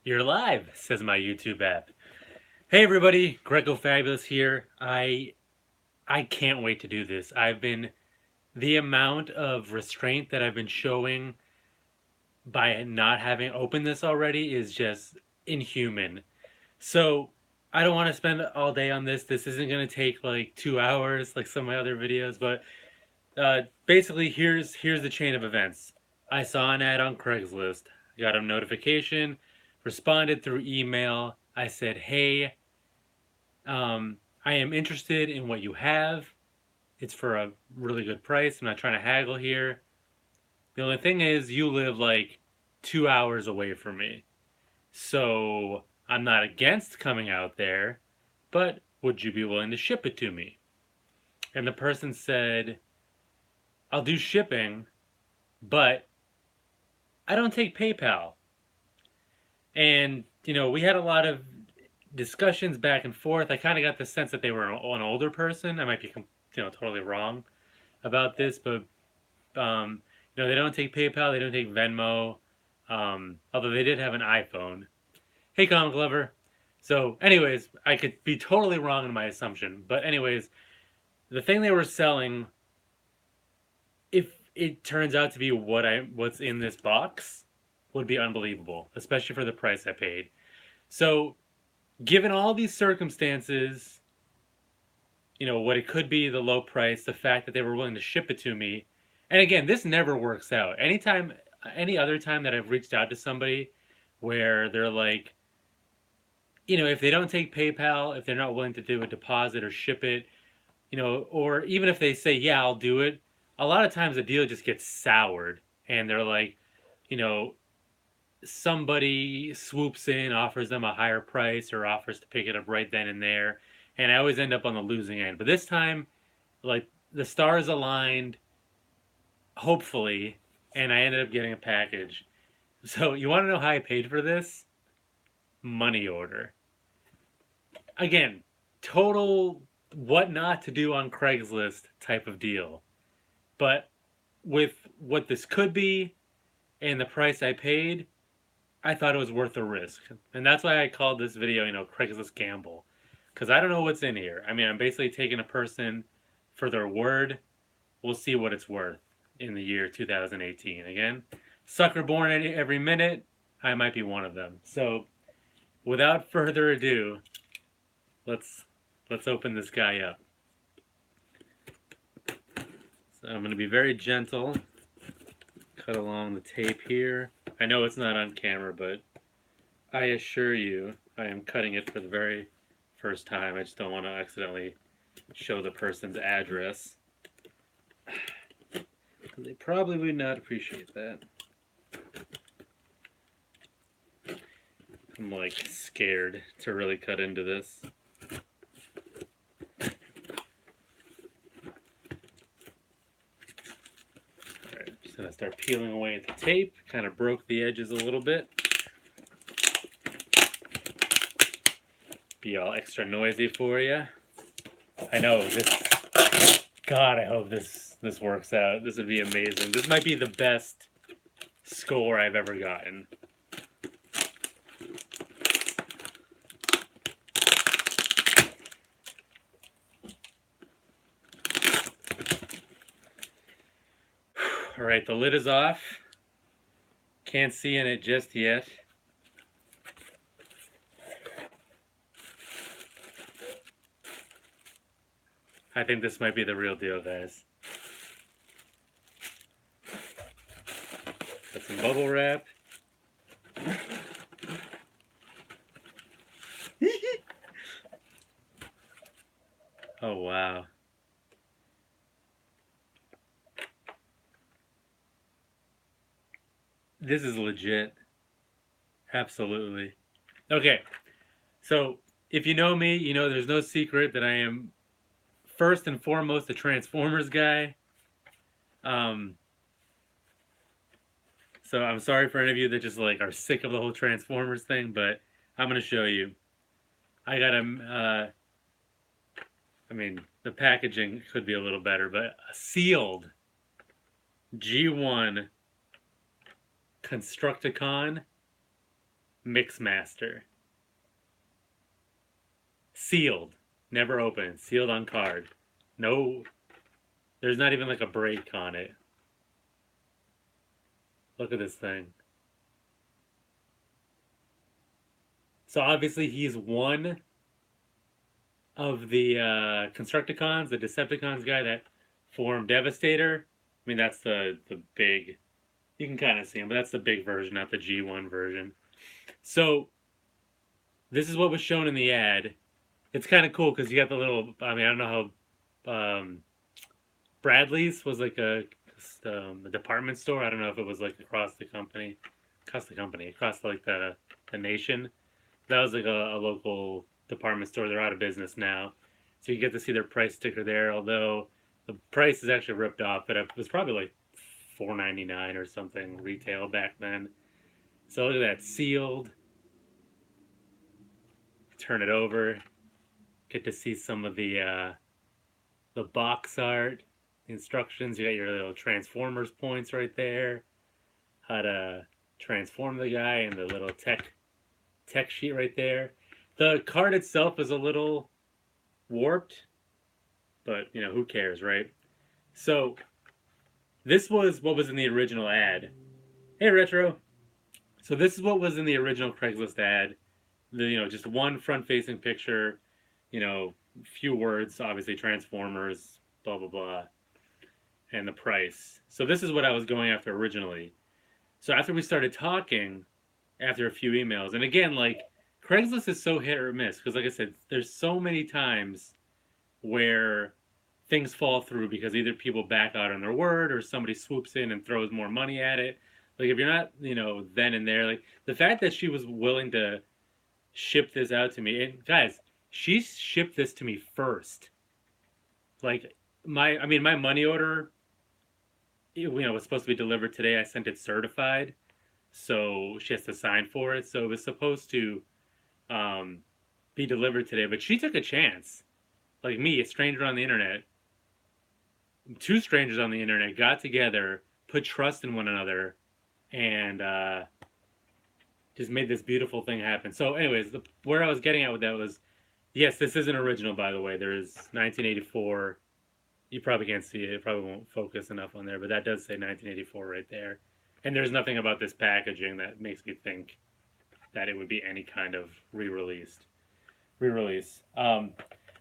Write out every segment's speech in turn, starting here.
You're live, says my YouTube app. Hey everybody, Greco Fabulous here. I can't wait to do this. The amount of restraint that I've been showing by not having opened this already is just inhuman. So I don't want to spend all day on this. This isn't going to take like 2 hours like some of my other videos, but basically here's the chain of events. I saw an ad on Craigslist, got a notification, responded through email. I said, "Hey, I am interested in what you have. It's for a really good price. I'm not trying to haggle here. The only thing is, you live like 2 hours away from me. So I'm not against coming out there, but would you be willing to ship it to me?" And the person said, "I'll do shipping, but I don't take PayPal." And, we had a lot of discussions back and forth. I kind of got the sense that they were an older person. I might be, totally wrong about this, but they don't take PayPal, they don't take Venmo, although they did have an iPhone. Hey, Comic Lover. So, anyways, I could be totally wrong in my assumption, but anyways, the thing they were selling, if it turns out to be what's in this box, would be unbelievable, especially for the price I paid. So, given all these circumstances, what it could be, the low price, the fact that they were willing to ship it to me. And again, this never works out. Any other time that I've reached out to somebody where they're like, if they don't take PayPal, if they're not willing to do a deposit or ship it, or even if they say, yeah, I'll do it, a lot of times the deal just gets soured and they're like, you know, somebody swoops in, offers them a higher price or offers to pick it up right then and there. And I always end up on the losing end. But this time, like, the stars aligned, hopefully, and I ended up getting a package. So, you want to know how I paid for this? Money order. Again, total what not to do on Craigslist type of deal. But with what this could be and the price I paid, I thought it was worth the risk. And that's why I called this video, Craigslist Gamble. Because I don't know what's in here. I mean, I'm basically taking a person for their word. We'll see what it's worth in the year 2018. Again, sucker born every minute. I might be one of them. So, without further ado, let's open this guy up. So I'm going to be very gentle. Cut along the tape here. I know it's not on camera, but I assure you I am cutting it for the very first time. I just don't want to accidentally show the person's address. They probably would not appreciate that. I'm like scared to really cut into this. Alright, just gonna start peeling away at the tape. Kind of broke the edges a little bit. Be all extra noisy for you. I know this. God, I hope this works out. This would be amazing. This might be the best score I've ever gotten. All right, the lid is off. Can't see in it just yet. I think this might be the real deal, guys. Got some bubble wrap. Oh, wow. This is legit. Absolutely. Okay, so if you know me, you know there's no secret that I am first and foremost a Transformers guy. So I'm sorry for any of you that just like are sick of the whole Transformers thing, but I'm gonna show you. I got I mean, the packaging could be a little better, but a sealed G1 Constructicon Mixmaster. Sealed. Never opened. Sealed on card. No, there's not even like a break on it. Look at this thing. So obviously he's one of the Constructicons, the Decepticons guy that formed Devastator. I mean, that's the big. You can kind of see him, but that's the big version, not the G1 version. So this is what was shown in the ad. It's kind of cool because you got the little. I mean, I don't know how Bradley's was like a department store. I don't know if it was like across like the nation. That was like a local department store. They're out of business now, so you get to see their price sticker there. Although the price is actually ripped off, but it was probably like $4.99 or something retail back then. So look at that, sealed. Turn it over. Get to see some of the box art, the instructions. You got your little Transformers points right there. How to transform the guy, and the little tech sheet right there. The card itself is a little warped, but you know, who cares, right? So this was what was in the original ad. Hey, Retro. So this is what was in the original Craigslist ad. Just one front-facing picture. Few words, obviously Transformers, blah blah blah, and the price. So this is what I was going after originally. So after we started talking, after a few emails, and again, like Craigslist is so hit or miss because, like I said, there's so many times where things fall through because either people back out on their word or somebody swoops in and throws more money at it. Like if you're not, then and there, like the fact that she was willing to ship this out to me, and guys, she shipped this to me first. Like my money order, was supposed to be delivered today. I sent it certified, so she has to sign for it. So it was supposed to um, be delivered today, but she took a chance. Like me, a stranger on the internet, two strangers on the internet got together, put trust in one another, and just made this beautiful thing happen. So, anyways, where I was getting at with that was, yes, this isn't original, by the way. There is 1984. You probably can't see it. It probably won't focus enough on there, but that does say 1984 right there. And there's nothing about this packaging that makes me think that it would be any kind of re-release.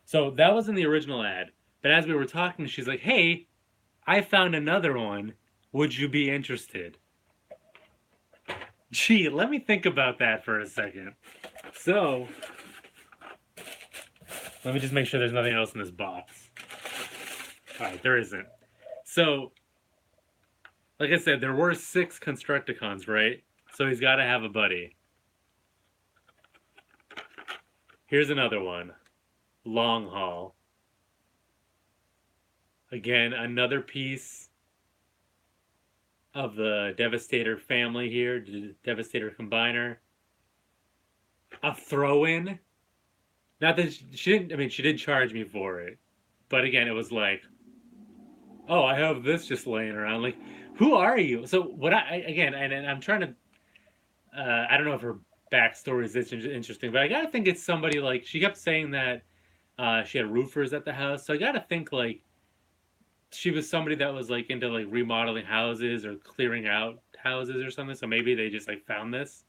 So that was in the original ad. But as we were talking, she's like, "Hey, I found another one. Would you be interested?" Gee, let me think about that for a second. So, let me just make sure there's nothing else in this box. Alright, there isn't. So, like I said, there were 6 Constructicons, right? So he's got to have a buddy. Here's another one. Long Haul. Again, another piece of the Devastator family here. Devastator Combiner. A throw-in. Not that she didn't, I mean, she did charge me for it. But again, it was like, oh, I have this just laying around. Like, who are you? So what again, and I'm trying to, I don't know if her backstory is interesting, but I gotta think it's somebody like, she kept saying that she had roofers at the house. So I gotta think like she was somebody that was like into like remodeling houses or clearing out houses or something. So maybe they just like found this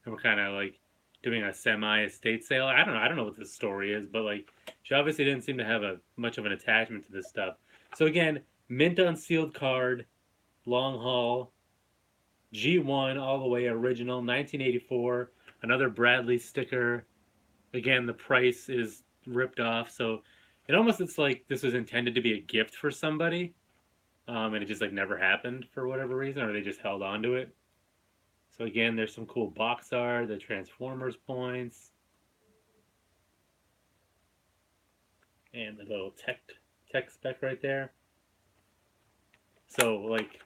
and were kind of like doing a semi estate sale. I don't know. I don't know what this story is, but like she obviously didn't seem to have a much of an attachment to this stuff. So again, mint unsealed card, long haul, G1 all the way original, 1984. Another Bradley sticker. Again, the price is ripped off, so it almost looks like this was intended to be a gift for somebody, and it just like never happened for whatever reason, or they just held on to it. So again, there's some cool box art, the Transformers points, and the little tech spec right there. So like,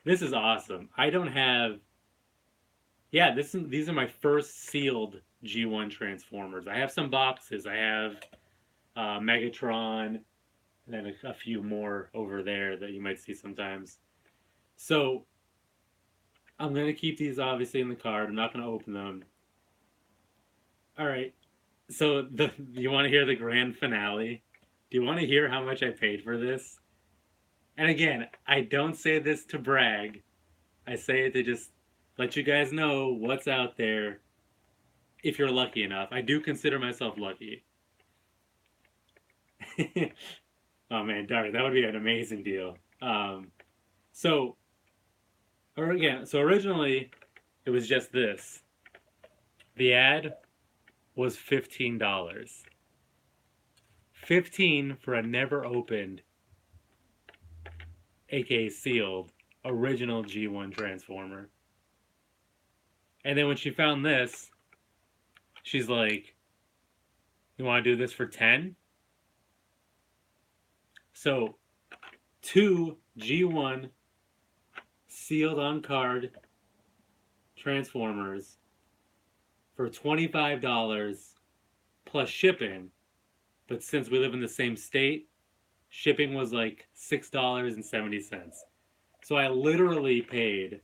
this is awesome. I don't have. Yeah, these are my first sealed G1 Transformers. I have some boxes. I have Megatron, and then a few more over there that you might see sometimes. So I'm gonna keep these obviously in the card. I'm not gonna open them. All right. So the you want to hear the grand finale? Do you want to hear how much I paid for this? And again, I don't say this to brag. I say it to just let you guys know what's out there if you're lucky enough. I do consider myself lucky. Oh man, darn, that would be an amazing deal. So, or again, so originally it was just this. The ad was $15. 15 for a never opened, aka sealed, original G1 Transformer. And then when she found this, she's like, "You want to do this for 10?" So, two G1 sealed on card Transformers for $25 plus shipping. But since we live in the same state, shipping was like $6.70. So I literally paid,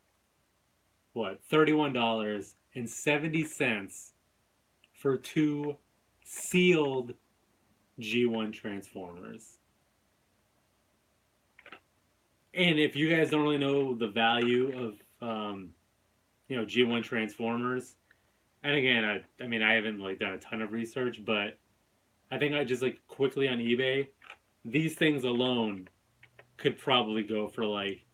what, $31.70 for two sealed G1 Transformers. And if you guys don't really know the value of, G1 Transformers, and again, I mean, I haven't like done a ton of research, but I think I just like quickly on eBay, these things alone could probably go for like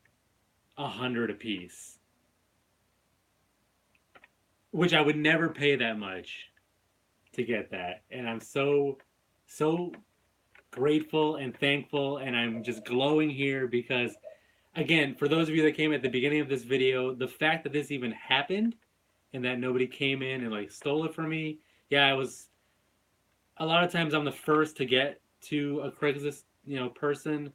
100 a piece, which I would never pay that much to get that. And I'm so grateful and thankful, and I'm just glowing here because, again, for those of you that came at the beginning of this video, the fact that this even happened and that nobody came in and like stole it from me, yeah, I was. A lot of times I'm the first to get to a Craigslist, person,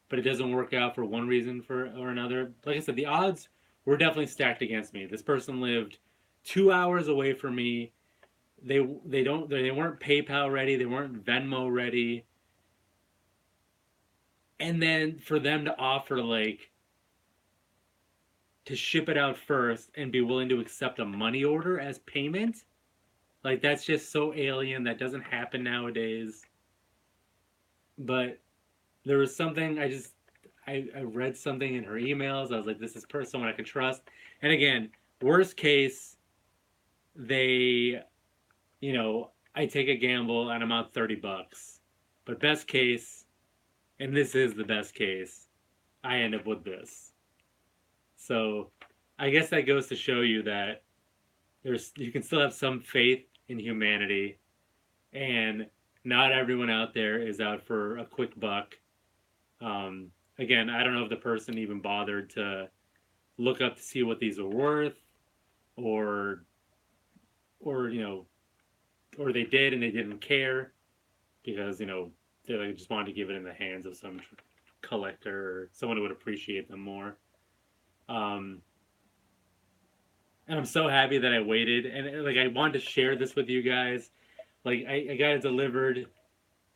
but it doesn't work out for one reason or another. Like I said, the odds were definitely stacked against me. This person lived 2 hours away from me. They weren't PayPal ready. They weren't Venmo ready. And then for them to offer like to ship it out first and be willing to accept a money order as payment, like that's just so alien. That doesn't happen nowadays. But there was something I read something in her emails. I was like, this is someone I can trust. And again, worst case, they, I take a gamble and I'm out $30. But best case, and this is the best case, I end up with this. So I guess that goes to show you that you can still have some faith in humanity, and not everyone out there is out for a quick buck. Again, I don't know if the person even bothered to look up to see what these are worth, or or they did and they didn't care because they like just wanted to give it in the hands of some collector or someone who would appreciate them more. And I'm so happy that I waited, and like I wanted to share this with you guys. Like I got it delivered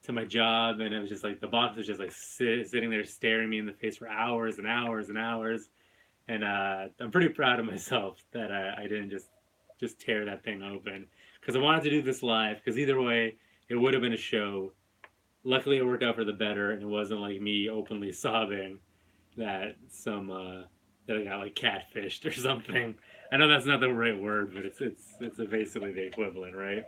to my job, and it was just like the box was just like sitting there staring me in the face for hours and hours and hours. And I'm pretty proud of myself that I didn't just tear that thing open, because I wanted to do this live. Because either way, it would have been a show. Luckily, it worked out for the better, and it wasn't like me openly sobbing that that I got like catfished or something. I know that's not the right word, but it's basically the equivalent, right?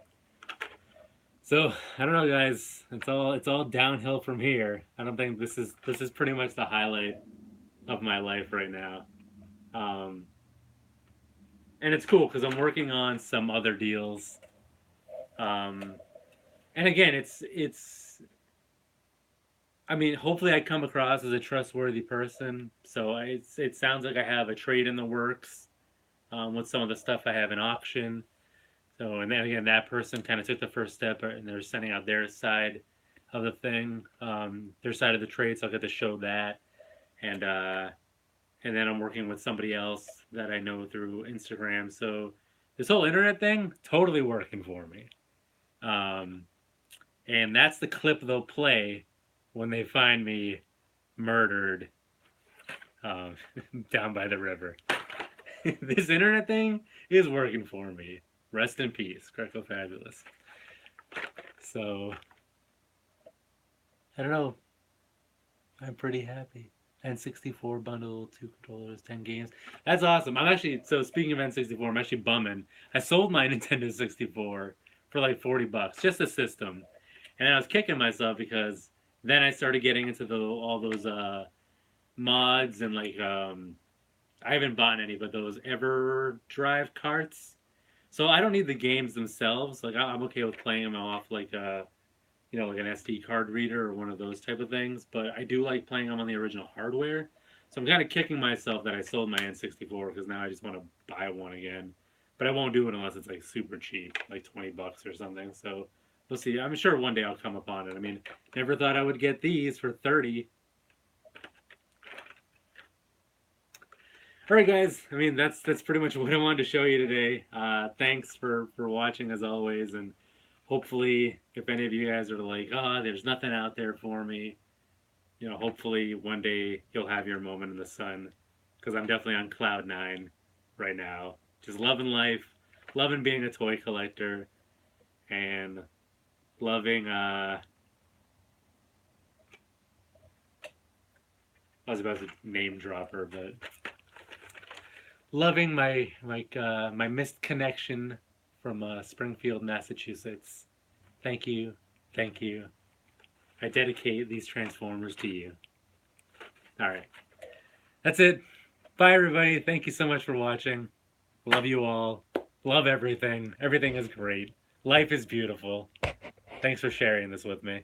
So I don't know, guys. It's all downhill from here. I don't think this is pretty much the highlight of my life right now. Um, and it's cool because I'm working on some other deals. Um, and again, it's. I mean, hopefully, I come across as a trustworthy person. So it sounds like I have a trade in the works with some of the stuff I have in auction. So, and then again, that person kind of took the first step, and they're sending out their side of the thing, their side of the trade. So I'll get to show that, and then I'm working with somebody else that I know through Instagram. So this whole internet thing, totally working for me. And that's the clip they'll play when they find me murdered down by the river. This internet thing is working for me. Rest in peace, Greco Fabulous. So, I don't know. I'm pretty happy. N64 bundle, 2 controllers, 10 games. That's awesome. I'm actually, so speaking of N64, I'm actually bumming. I sold my Nintendo 64 for like 40 bucks, just a system. And then I was kicking myself because then I started getting into all those mods and like I haven't bought any, but those EverDrive carts. So I don't need the games themselves. Like I'm okay with playing them off like like an SD card reader or one of those type of things. But I do like playing them on the original hardware. So I'm kind of kicking myself that I sold my N64 because now I just want to buy one again. But I won't do it unless it's like super cheap, like 20 bucks or something. So we'll see. I'm sure one day I'll come upon it. I mean, never thought I would get these for 30. All right, guys. I mean, that's pretty much what I wanted to show you today. Thanks for watching as always, and hopefully, if any of you guys are like, oh, there's nothing out there for me, hopefully one day you'll have your moment in the sun, because I'm definitely on cloud nine right now, just loving life, loving being a toy collector, and loving. I was about to name drop her, but loving my missed connection from Springfield, Massachusetts. Thank you, thank you. I dedicate these Transformers to you. All right, that's it. Bye, everybody. Thank you so much for watching. Love you all. Love everything. Everything is great. Life is beautiful. Thanks for sharing this with me.